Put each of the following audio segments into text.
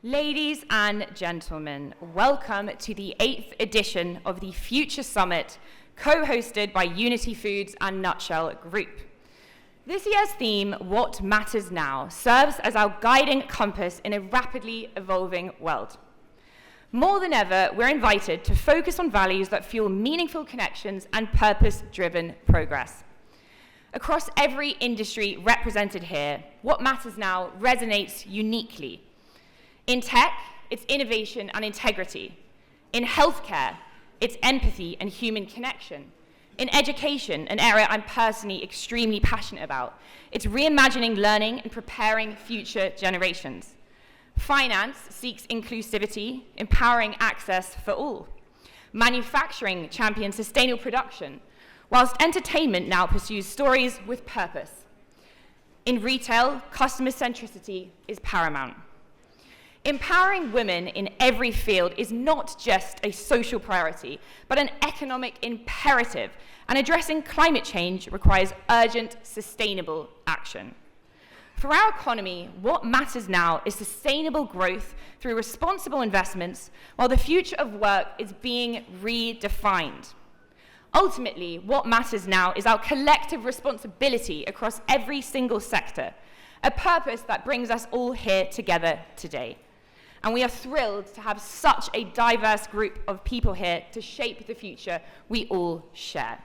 Ladies and gentlemen, welcome to the 8th edition of the Future Summit, co-hosted by Unity Foods and Nutshell Group. This year's theme, What Matters Now, serves as our guiding compass in a rapidly evolving world. More than ever, we're invited to focus on values that fuel meaningful connections and purpose-driven progress. Across every industry represented here, what matters now resonates uniquely. In tech, it's innovation and integrity. In healthcare, it's empathy and human connection. In education, an area I'm personally extremely passionate about, it's reimagining learning and preparing future generations. Finance seeks inclusivity, empowering access for all. Manufacturing champions sustainable production, whilst entertainment now pursues stories with purpose. In retail, customer centricity is paramount. Empowering women in every field is not just a social priority, but an economic imperative, and addressing climate change requires urgent, sustainable action. For our economy, what matters now is sustainable growth through responsible investments, while the future of work is being redefined. Ultimately, what matters now is our collective responsibility across every single sector, a purpose that brings us all here together today. And we are thrilled to have such a diverse group of people here to shape the future we all share.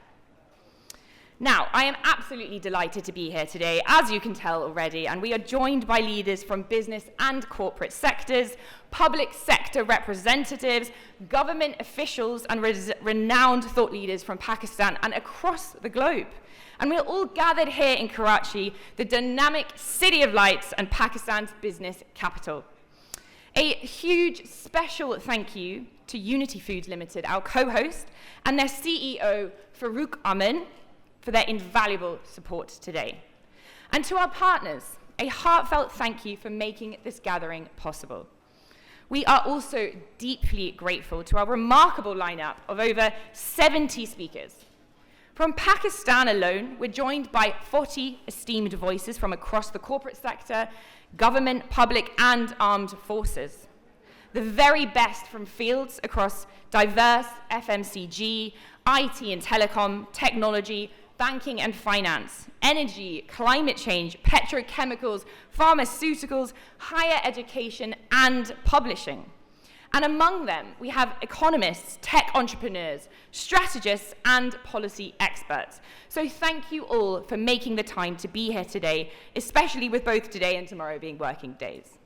Now, I am absolutely delighted to be here today, as you can tell already, and we are joined by leaders from business and corporate sectors, public sector representatives, government officials, and renowned thought leaders from Pakistan and across the globe. And we are all gathered here in Karachi, the dynamic city of lights and Pakistan's business capital. A huge special thank you to Unity Foods Limited, our co-host, and their CEO, Farooq Amin, for their invaluable support today. And to our partners, a heartfelt thank you for making this gathering possible. We are also deeply grateful to our remarkable lineup of over 70 speakers. From Pakistan alone, we're joined by 40 esteemed voices from across the corporate sector, government, public, and armed forces. The very best from fields across diverse FMCG, IT and telecom, technology, banking and finance, energy, climate change, petrochemicals, pharmaceuticals, higher education, and publishing. And among them, we have economists, tech entrepreneurs, strategists, and policy experts. So thank you all for making the time to be here today, especially with both today and tomorrow being working days.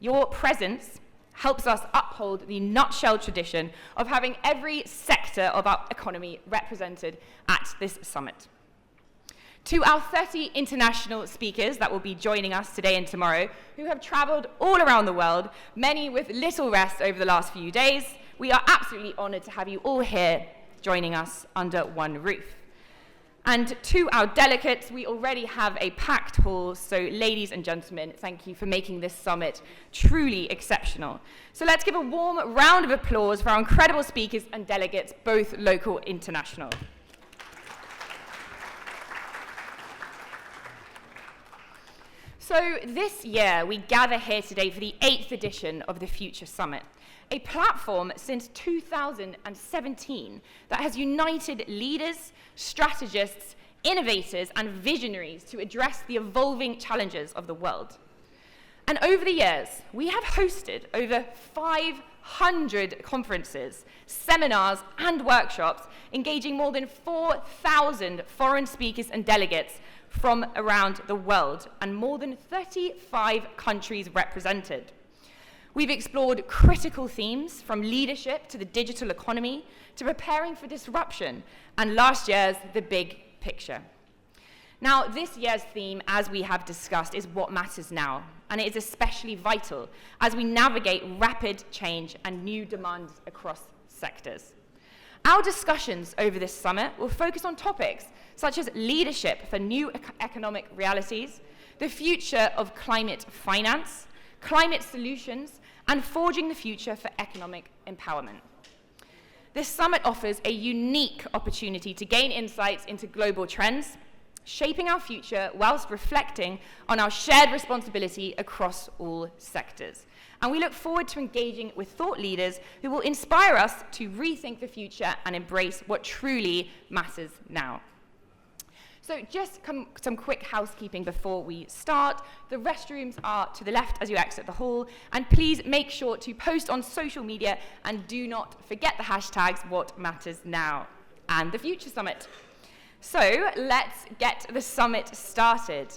Your presence helps us uphold the nutshell tradition of having every sector of our economy represented at this summit. To our 30 international speakers that will be joining us today and tomorrow, who have traveled all around the world, many with little rest over the last few days, we are absolutely honored to have you all here joining us under one roof. And to our delegates, we already have a packed hall, so ladies and gentlemen, thank you for making this summit truly exceptional. So let's give a warm round of applause for our incredible speakers and delegates, both local and international. So this year, we gather here today for the 8th edition of the Future Summit, a platform since 2017 that has united leaders, strategists, innovators, and visionaries to address the evolving challenges of the world. And over the years, we have hosted over 500 conferences, seminars, and workshops, engaging more than 4,000 foreign speakers and delegates from around the world, and more than 35 countries represented. We've explored critical themes from leadership to the digital economy to preparing for disruption, and last year's the big picture. Now, this year's theme, as we have discussed, is what matters now, and it is especially vital as we navigate rapid change and new demands across sectors. Our discussions over this summit will focus on topics such as leadership for new economic realities, the future of climate finance, climate solutions, and forging the future for economic empowerment. This summit offers a unique opportunity to gain insights into global trends, shaping our future whilst reflecting on our shared responsibility across all sectors. And we look forward to engaging with thought leaders who will inspire us to rethink the future and embrace what truly matters now. So just some quick housekeeping before we start. The restrooms are to the left as you exit the hall, and please make sure to post on social media and do not forget the hashtags What Matters Now and the Future Summit. So let's get the summit started.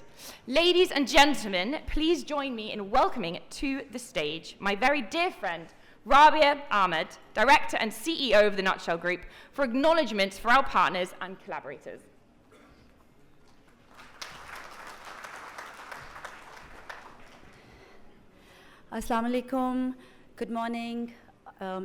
Ladies and gentlemen, please join me in welcoming to the stage my very dear friend, Rabia Ahmed, Director and CEO of the Nutshell Group, for acknowledgements for our partners and collaborators. Assalamu alaikum. Good morning,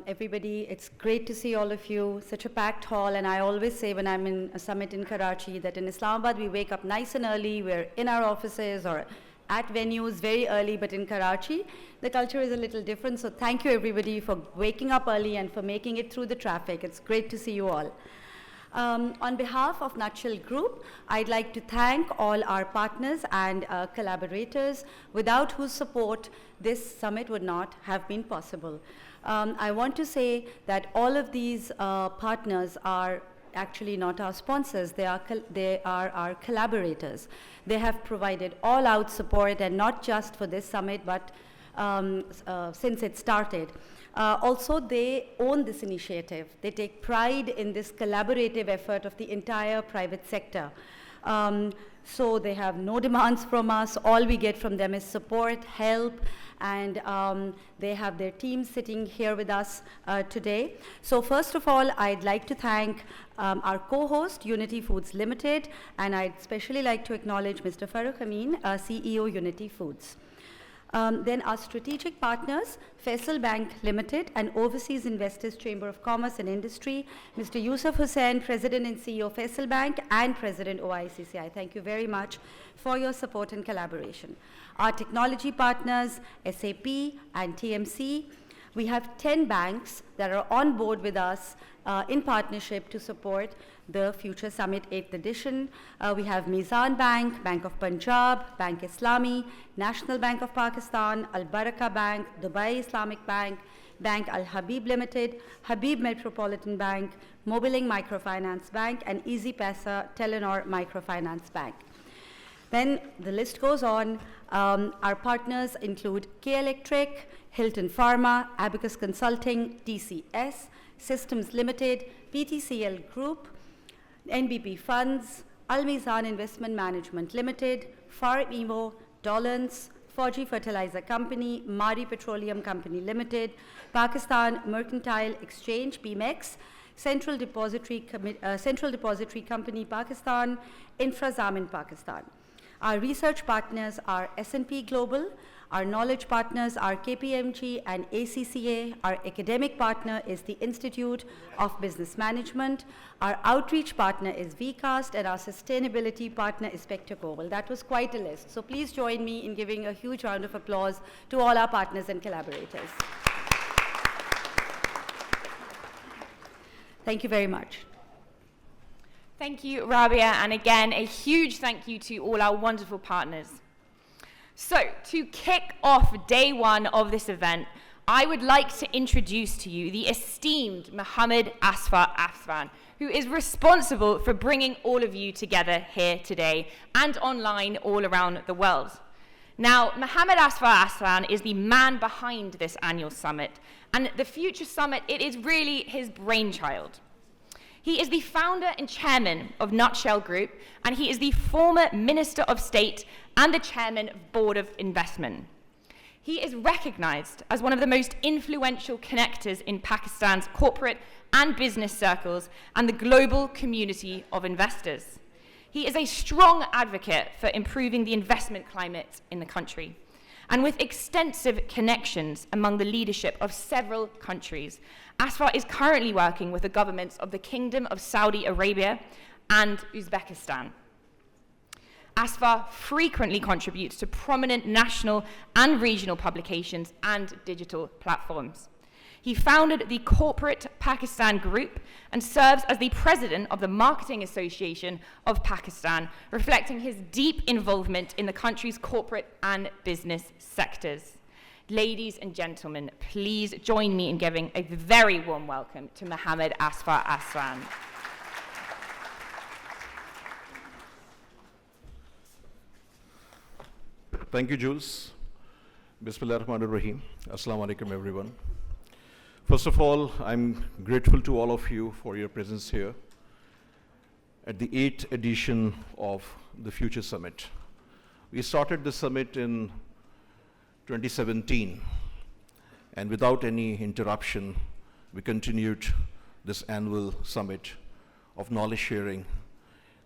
everybody. It's great to see all of you. Such a packed hall, and I always say when I'm in a summit in Karachi that in Islamabad we wake up nice and early. We're in our offices or at venues very early, but in Karachi the culture is a little different. So thank you everybody for waking up early and for making it through the traffic. It's great to see you all. On behalf of Nutshell Group, I'd like to thank all our partners and collaborators, without whose support this summit would not have been possible. I want to say that all of these partners are actually not our sponsors, they are our collaborators. They have provided all-out support, and not just for this summit, but since it started. Also, they own this initiative. They take pride in this collaborative effort of the entire private sector. So they have no demands from us. All we get from them is support, help, and they have their teams sitting here with us today. So first of all, I'd like to thank our co-host, Unity Foods Limited, and I'd especially like to acknowledge Mr. Farooq Amin, CEO, Unity Foods. Then our strategic partners, Faisal Bank Limited and Overseas Investors Chamber of Commerce and Industry, Mr. Yusuf Hussain, President and CEO Faisal Bank and President OICCI. Thank you very much for your support and collaboration. Our technology partners, SAP and TMC. We have 10 banks that are on board with us in partnership to support the Future Summit 8th edition. We have Mizan Bank, Bank of Punjab, Bank Islami, National Bank of Pakistan, Al Baraka Bank, Dubai Islamic Bank, Bank Al Habib Limited, Habib Metropolitan Bank, Mobiling Microfinance Bank, and Easy Pesa Telenor Microfinance Bank. Then the list goes on. Our partners include K Electric, Hilton Pharma, Abacus Consulting, TCS, Systems Limited, PTCL Group, NBP Funds, Al Mizan Investment Management Limited, FarmEvo, Dollans, Fauji Fertilizer Company, Mari Petroleum Company Limited, Pakistan Mercantile Exchange, PMEX, Central Depository Company Pakistan, Infrazamin Pakistan. Our research partners are S&P Global. Our knowledge partners are KPMG and ACCA. Our academic partner is the Institute of Business Management. Our outreach partner is VCAST, and our sustainability partner is Spectre. Well, that was quite a list. So please join me in giving a huge round of applause to all our partners and collaborators. Thank you very much. Thank you, Rabia, and again, a huge thank you to all our wonderful partners. So, to kick off day one of this event, I would like to introduce to you the esteemed Mohammed Azfar, who is responsible for bringing all of you together here today and online all around the world. Now, Mohammed Azfar is the man behind this annual summit, and the Future Summit, it is really his brainchild. He is the founder and chairman of Nutshell Group, and he is the former Minister of State and the chairman of Board of Investment. He is recognized as one of the most influential connectors in Pakistan's corporate and business circles and the global community of investors. He is a strong advocate for improving the investment climate in the country, and with extensive connections among the leadership of several countries, Azfar is currently working with the governments of the Kingdom of Saudi Arabia and Uzbekistan. Azfar frequently contributes to prominent national and regional publications and digital platforms. He founded the Corporate Pakistan Group and serves as the president of the Marketing Association of Pakistan, reflecting his deep involvement in the country's corporate and business sectors. Ladies and gentlemen, please join me in giving a very warm welcome to Mohammed Azfar Ahsan. Thank you, Jules. Bismillah ar-Rahman ar-Rahim. Assalamu alaikum, everyone. First of all, I'm grateful to all of you for your presence here at the 8th edition of the Future Summit. We started the summit in 2017, and without any interruption, we continued this annual summit of knowledge sharing,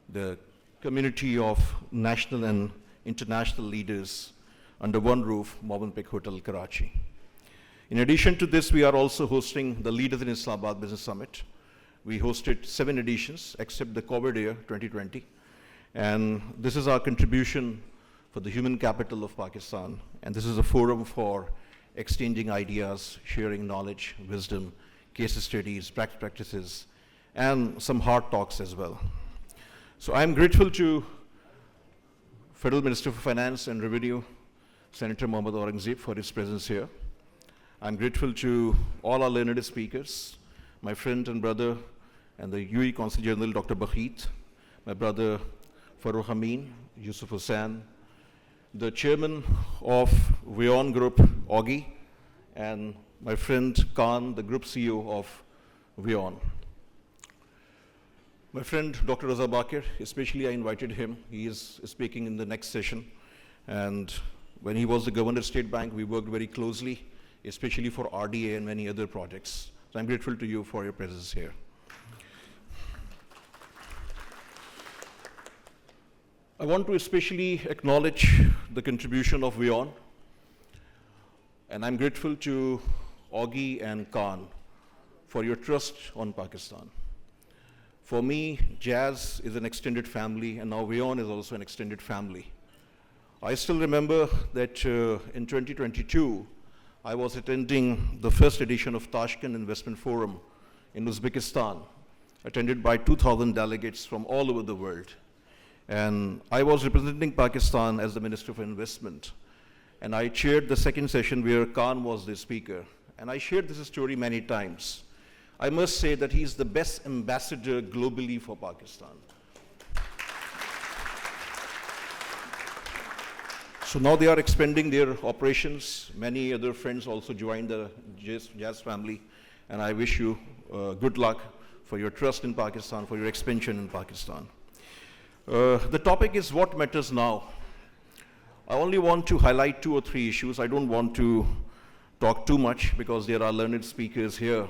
the community of national and international leaders under one roof, Movenpick Hotel, Karachi. In addition to this, we are also hosting the Leaders in Islamabad Business Summit. We hosted 7 editions, except the COVID year, 2020. And this is our contribution for the human capital of Pakistan. And this is a forum for exchanging ideas, sharing knowledge, wisdom, case studies, practices, and some hard talks as well. So I'm grateful to Federal Minister for Finance and Revenue, Senator Mohammad Aurangzeb, for his presence here. I'm grateful to all our learned speakers, my friend and brother, and the UAE Consul General, Dr. Bakhit, my brother Farooq Amin, Yusuf Hussain, the chairman of WION Group, Augie, and my friend Khan, the group CEO of WION. My friend Dr. Raza Bakir, especially I invited him. He is speaking in the next session. And when he was the governor of State Bank, we worked very closely, especially for RDA and many other projects. So I'm grateful to you for your presence here. I want to especially acknowledge the contribution of WION. And I'm grateful to Augie and Khan for your trust on Pakistan. For me, Jazz is an extended family, and now WION is also an extended family. I still remember that in 2022, I was attending the first edition of Tashkent Investment Forum in Uzbekistan, attended by 2,000 delegates from all over the world. And I was representing Pakistan as the Minister for Investment. And I chaired the second session where Khan was the speaker. And I shared this story many times. I must say that he's the best ambassador globally for Pakistan. So now they are expanding their operations. Many other friends also joined the Jazz family. And I wish you good luck for your trust in Pakistan, for your expansion in Pakistan. The topic is what matters now. I only want to highlight 2 or 3 issues. I don't want to talk too much because there are learned speakers here.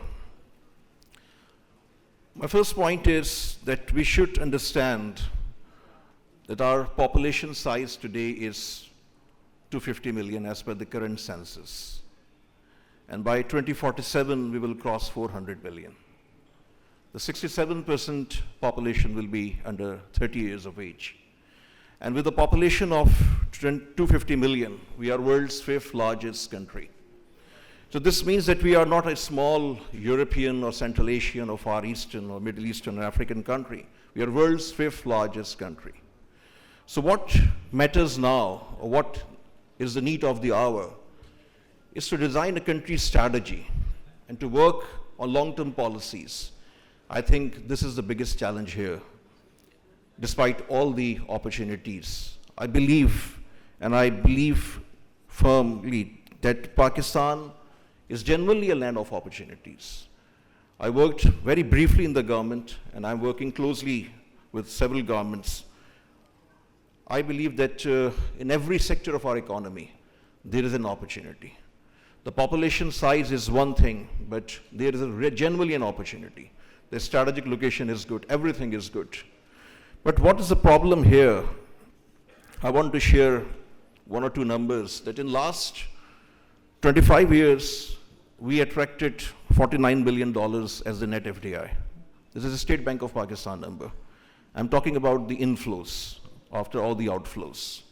My first point is that we should understand that our population size today is 250 million as per the current census. And by 2047, we will cross 400 million. The 67% population will be under 30 years of age. And with a population of 250 million, we are world's 5th largest country. So this means that we are not a small European or Central Asian or Far Eastern or Middle Eastern or African country. We are world's 5th largest country. So what matters now, or what is the need of the hour, is to design a country's strategy and to work on long-term policies. I think this is the biggest challenge here, despite all the opportunities. I believe, and I believe firmly, that Pakistan is genuinely a land of opportunities. I worked very briefly in the government, and I'm working closely with several governments. I believe that in every sector of our economy, there is an opportunity. The population size is one thing, but there is genuinely an opportunity. The strategic location is good, everything is good. But what is the problem here? I want to share 1 or 2 numbers that in last 25 years, we attracted $49 billion as the net FDI. This is a State Bank of Pakistan number. I'm talking about the inflows after all the outflows.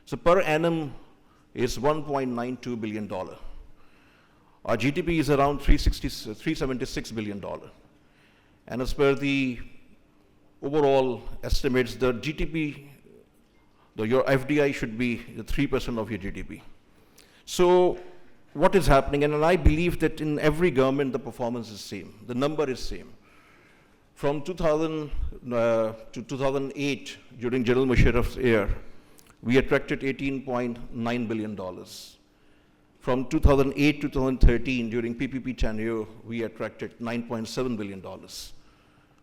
So per annum is $1.92 billion. Our GDP is around $376 billion. And as per the overall estimates, the GDP, your FDI should be 3% of your GDP. So what is happening, and I believe that in every government the performance is same, the number is same. From 2000 to 2008, during General Musharraf's year, we attracted $18.9 billion. From 2008 to 2013, during PPP tenure, we attracted $9.7 billion.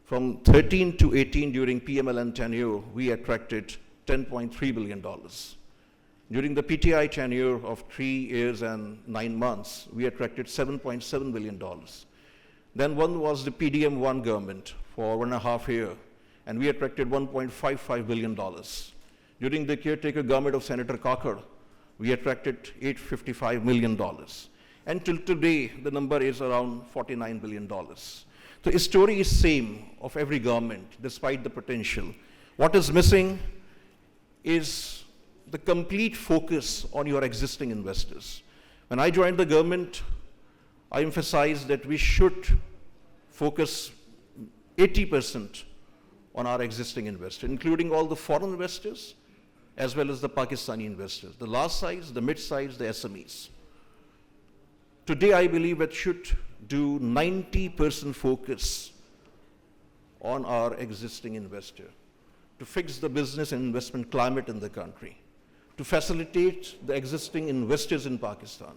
From 13 to 18, during PMLN tenure, we attracted $10.3 billion. During the PTI tenure of 3 years and 9 months, we attracted $7.7 billion. Then one was the PDM-1 government for 1.5 years, and we attracted $1.55 billion. During the caretaker government of Senator Cocker, we attracted $855 million. And till today, the number is around $49 billion. So the story is same of every government, despite the potential. What is missing is the complete focus on your existing investors. When I joined the government, I emphasized that we should focus 80% on our existing investors, including all the foreign investors, as well as the Pakistani investors, the large size, the mid size, the SMEs. Today, I believe it should do 90% focus on our existing investor to fix the business and investment climate in the country, to facilitate the existing investors in Pakistan.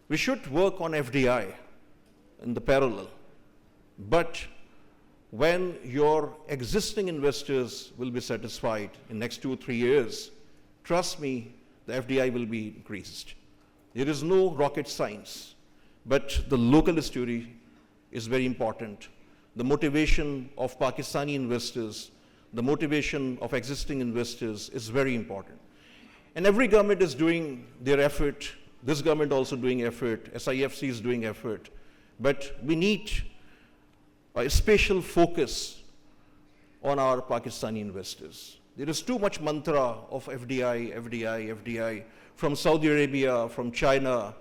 We should work on FDI in the parallel, but when your existing investors will be satisfied in next 2 or 3 years, trust me, the FDI will be increased. There is no rocket science, but the local story is very important. The motivation of Pakistani investors, the motivation of existing investors is very important. And every government is doing their effort. This government also doing effort. SIFC is doing effort. But we need a special focus on our Pakistani investors. There is too much mantra of FDI, FDI, FDI from Saudi Arabia, from China,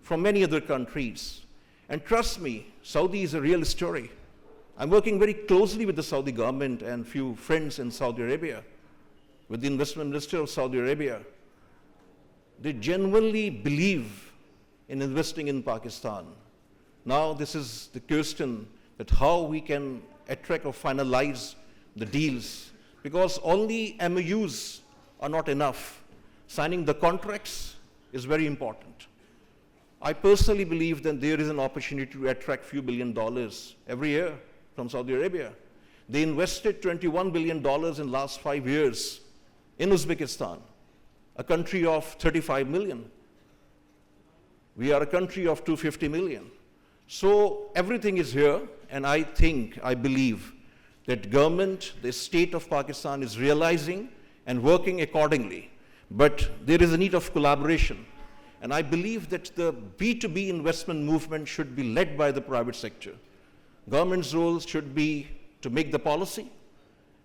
from many other countries. And trust me, Saudi is a real story. I'm working very closely with the Saudi government and few friends in Saudi Arabia, with the investment minister of Saudi Arabia. They genuinely believe in investing in Pakistan. Now this is the question that how we can attract or finalize the deals, because only MOUs are not enough. Signing the contracts is very important. I personally believe that there is an opportunity to attract few $1 billion every year from Saudi Arabia. They invested $21 billion in last 5 years in Uzbekistan, a country of 35 million. We are a country of 250 million. So everything is here, and I believe that government, the state of Pakistan is realizing and working accordingly. But there is a need of collaboration. And I believe that the B2B investment movement should be led by the private sector. Government's role should be to make the policy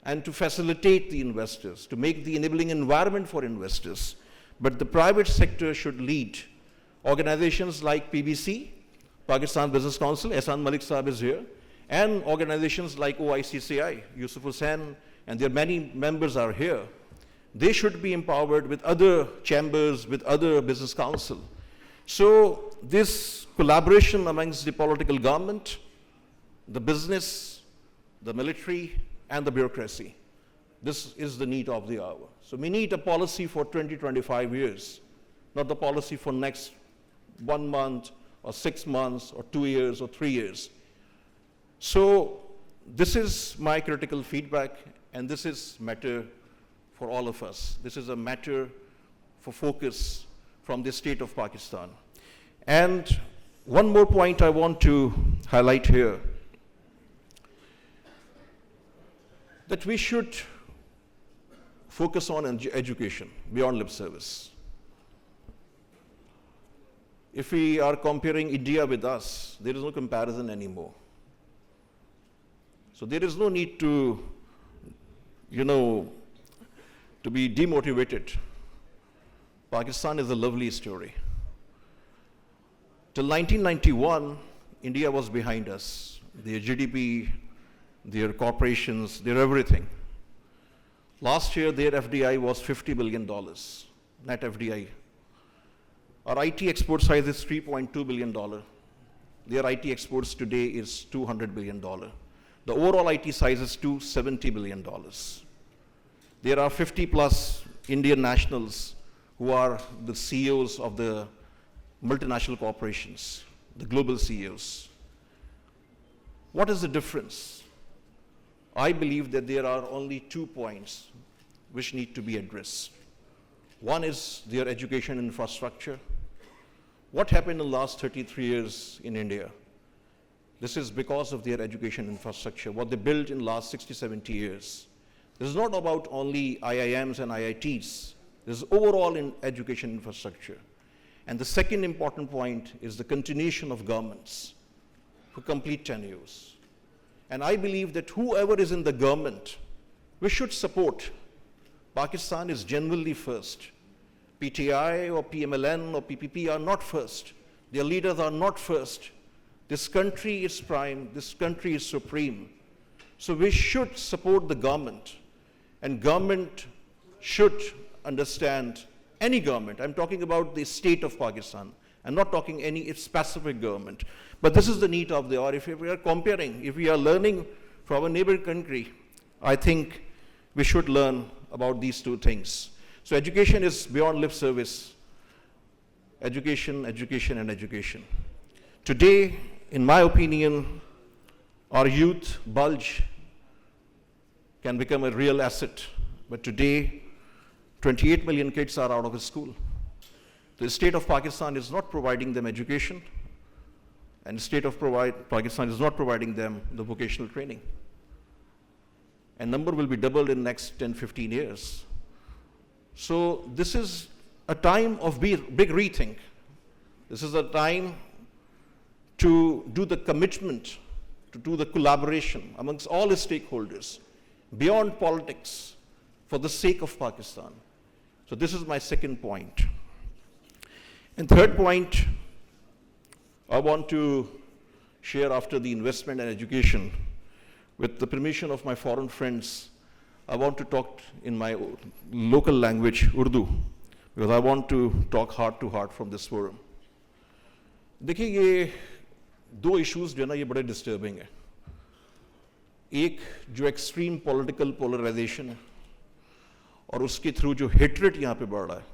and to facilitate the investors, to make the enabling environment for investors. But the private sector should lead. Organizations like PBC, Pakistan Business Council, Ahsan Malik Saab is here, and organizations like OICCI, Yusuf Hussain, and their many members are here. They should be empowered with other chambers, with other business council. So this collaboration amongst the political government, the business, the military, and the bureaucracy, this is the need of the hour. So we need a policy for 20, 25 years, not the policy for next 1 month, or 6 months, or 2 years, or 3 years. So this is my critical feedback, and this is matter for all of us. This is a matter for focus from the state of Pakistan. And one more point I want to highlight here, that we should focus on education beyond lip service. If we are comparing India with us, there is no comparison anymore. So there is no need to, to be demotivated. Pakistan is a lovely story. Till 1991, India was behind us. Their GDP, their corporations, their everything. Last year, their FDI was $50 billion, net FDI. Our IT export size is $3.2 billion. Their IT exports today is $200 billion. The overall IT size is $270 billion. There are 50 plus Indian nationals who are the CEOs of the multinational corporations, the global CEOs. What is the difference? I believe that there are only 2 points which need to be addressed. One is their education infrastructure. What happened in the last 33 years in India? This is because of their education infrastructure, what they built in the last 60, 70 years. This is not about only IIMs and IITs. This is overall in education infrastructure. And the second important point is the continuation of governments for complete tenures. And I believe that whoever is in the government, we should support. Pakistan is genuinely first. PTI or PMLN or PPP are not first. Their leaders are not first. This country is prime. This country is supreme. So we should support the government. And government should understand, any government, I'm talking about the state of Pakistan. I'm not talking any specific government. But this is the need of the hour. If we are comparing, if we are learning from a neighboring country, I think we should learn about these two things. So education is beyond lip service. Education, education, and education. Today, in my opinion, our youth bulge can become a real asset. But today, 28 million kids are out of school. The state of Pakistan is not providing them education, and the state of Pakistan is not providing them the vocational training. And number will be doubled in the next 10, 15 years. So this is a time of big rethink. This is a time to do the commitment, to do the collaboration amongst all the stakeholders, beyond politics, for the sake of Pakistan. So this is my second point. And third point, I want to share after the investment and education. With the permission of my foreign friends, I want to talk in my local language, Urdu, because I want to talk heart to heart from this forum. देखिए ये दो issues जो है ना ये बड़े disturbing है. एक जो extreme political polarization है और उसके through जो hatred यहाँ पे बढ़ रहा है.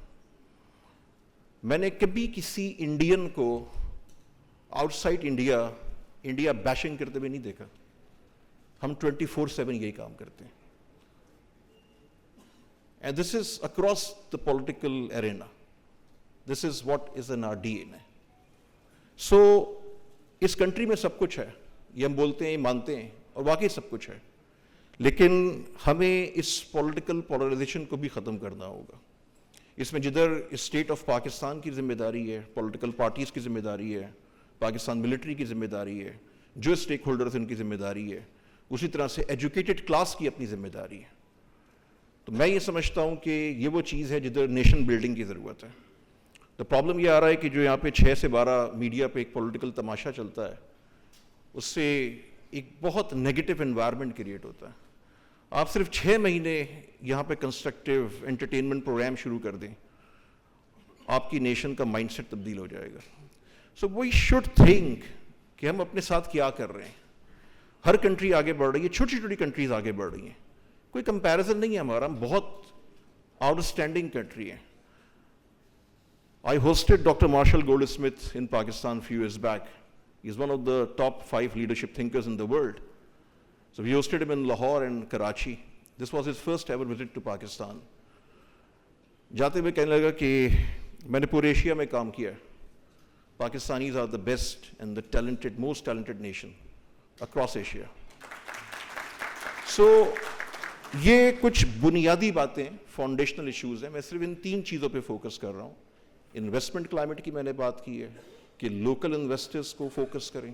मैंने कभी किसी इंडियन को outside India bashing करते हुए नहीं देखा. हम 24/7 यही काम करते हैं. And this is across the political arena. This is what is in our DNA. So, इस country में सब कुछ है. ये हम बोलते हैं, ये मानते हैं, और वाकई सब कुछ है. लेकिन हमें इस political polarization को भी ख़त्म करना होगा. इसमें जिधर state of Pakistan की जिम्मेदारी है, political parties की जिम्मेदारी है, पाकिस्तान military की जिम्मेदारी है, जो stakeholders उनकी जिम्मेदारी है, उसी तरह से एजुकेटेड क्लास की अपनी जिम्मेदारी है. तो मैं ये समझता हूँ कि ये वो चीज़ है जिधर नेशन बिल्डिंग की ज़रूरत है. तो प्रॉब्लम ये आ रहा है कि जो यहाँ पे 6 से 12 मीडिया पे एक पॉलिटिकल तमाशा चलता है, उससे एक बहुत नेगेटिव एनवायरनमेंट क्रिएट होता है. आप सिर्फ 6 महीने यहाँ पे कंस्ट्रक्टिव एंटरटेनमेंट प्रोग्राम शुरू कर दें, आपकी नेशन का माइंडसेट तब्दील हो जाएगा. सो वी शुड थिंक कि हम अपने साथ क्या कर रहे हैं. हर कंट्री आगे बढ़ रही है, छोटी छोटी कंट्रीज आगे बढ़ रही हैं. कोई कंपैरिजन नहीं है हमारा, हम बहुत आउटस्टैंडिंग कंट्री है. I hosted Dr. Marshall Goldsmith in Pakistan a few years back. He's one of the top 5 leadership thinkers in the world. So we hosted him in Lahore and Karachi. This was his first ever visit to Pakistan. जाते हुए कहने लगा कि मैंने पूरे Asia में काम किया. Pakistanis are the best and the talented, most talented nation across Asia. So ये कुछ बुनियादी बातें, फाउंडेशनल इश्यूज हैं. मैं सिर्फ इन 3 चीज़ों पे फोकस कर रहा हूँ. इन्वेस्टमेंट क्लाइमेट की मैंने बात की है कि लोकल इन्वेस्टर्स को फोकस करें.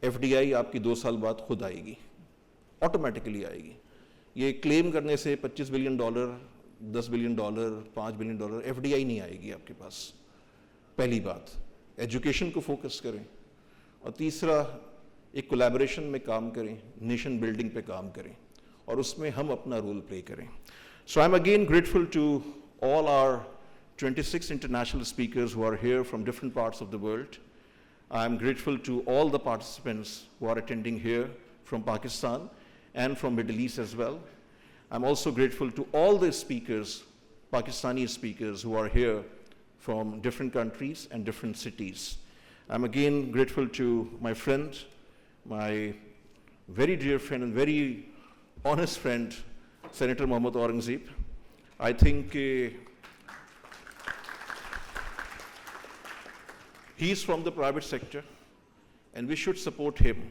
FDI आपकी 2 साल बाद खुद आएगी, ऑटोमेटिकली आएगी. ये क्लेम करने से $25 बिलियन, $10 बिलियन, $5 बिलियन FDI नहीं आएगी आपके पास. पहली बात, एजुकेशन को फोकस करें. और तीसरा, एक कोलैबोरेशन में काम करें, नेशन बिल्डिंग पे काम करें, और उसमें हम अपना रोल प्ले करें. So I am again grateful to all our 26 international speakers who are here from different parts of the world. I'm grateful to all the participants who are attending here from Pakistan and from Middle East as well. I'm also grateful to all the speakers, Pakistani speakers who are here from different countries and different cities. I'm again grateful to my friend, my very dear friend and very honest friend, Senator Mohammad Aurangzeb. I think he's from the private sector, and we should support him.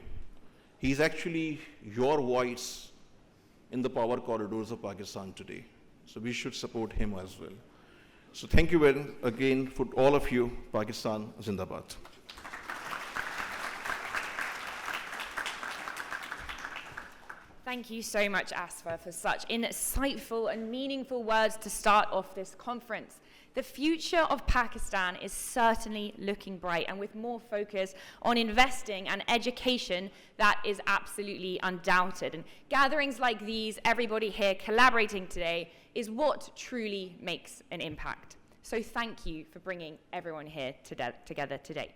He's actually your voice in the power corridors of Pakistan today. So we should support him as well. So thank you again for all of you. Pakistan Zindabad. Thank you so much, Azfar, for such insightful and meaningful words to start off this conference. The future of Pakistan is certainly looking bright, and with more focus on investing and education, that is absolutely undoubted. And gatherings like these, everybody here collaborating today, is what truly makes an impact. So thank you for bringing everyone here together today.